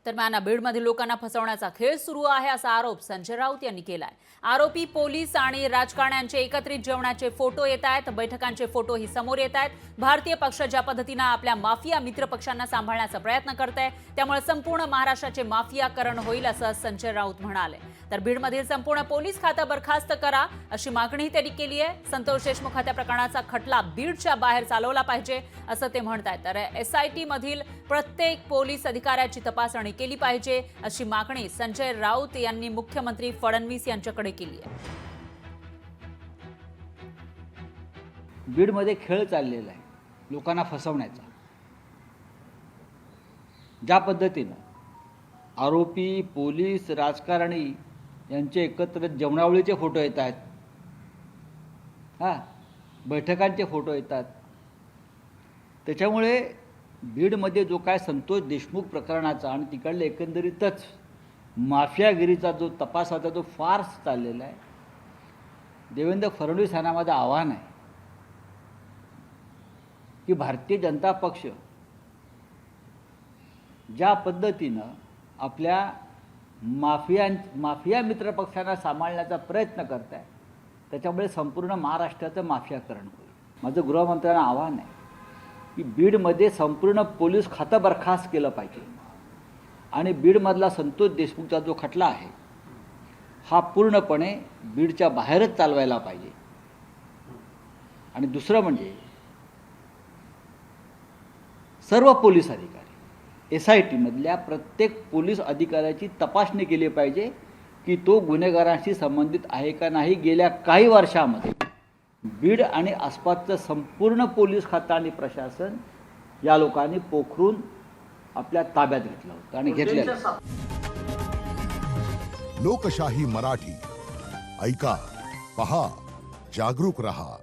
दरम्यान बीडमधील लोकांना फसवण्याचा खेळ सुरू आहे असा आरोप संजय राऊत यांनी केलाय। आरोपी पोलीस आणि राजकारण्यांचे एकत्रित जेवणाचे फोटो येत आहेत, बैठकांचे फोटोही समोर येत आहेत। भारतीय पक्ष ज्या पद्धतीने आपल्या माफिया मित्र पक्षांना सांभाळण्याचा प्रयत्न करतंय त्यामुळे संपूर्ण महाराष्ट्राचे माफियाकरण होईल असं संजय राऊत म्हणाले। तर बीडमधील संपूर्ण पोलीस खातं बरखास्त करा अशी मागणी त्यांनी केली आहे। संतोष देशमुख हत्या प्रकरणाचा खटला बीडच्या बाहेर चालवला पाहिजे असं ते म्हणतात। तर SIT मधील प्रत्येक पोलीस अधिकाऱ्याची तपासणी केली पाहिजे अशी मागणी संजय राऊत यांनी मुख्यमंत्री फडणवीस यांच्याकडे केली आहे। बीडमध्ये खेळ चाललेला आहे लोकांना फसवण्याचा। ज्या पद्धतीनं आरोपी पोलीस राजकारणी यांचे एकत्र जेवणावळीचे फोटो येत आहेत, बैठकांचे फोटो येतात, त्याच्यामुळे बीडमध्ये जो काय संतोष देशमुख प्रकरणाचा आणि तिकडले एकंदरीतच माफियागिरीचा जो तपासाचा जो फार्स चाललेला आहे, देवेंद्र फडणवीस यांना माझं आव्हान आहे की भारतीय जनता पक्ष ज्या पद्धतीनं आपल्या माफिया मित्र पक्षांना सांभाळण्याचा प्रयत्न करत आहे त्याच्यामुळे संपूर्ण महाराष्ट्राचं माफियाकरण होईल। माझं गृहमंत्र्यांना आव्हान आहे की बीडमध्ये संपूर्ण पोलीस खातं बरखास्त केलं पाहिजे आणि बीडमधला संतोष देशमुखचा जो खटला आहे हा पूर्णपणे बीडच्या बाहेरच चालवायला पाहिजे। आणि दुसरं म्हणजे सर्व पोलीस अधिकारी SIT मधल्या प्रत्येक पोलीस अधिकाऱ्याची तपासणी केली पाहिजे की तो गुन्हेगारांशी संबंधित आहे का नाही। गेल्या काही वर्षामध्ये बीड आणि आसपासचं संपूर्ण पोलीस खातं आणि प्रशासन या लोकांनी पोखरून आपल्या ताब्यात घेतलं होतं आणि घेतलेलं। लोकशाही मराठी ऐका, पहा, जागरूक रहा।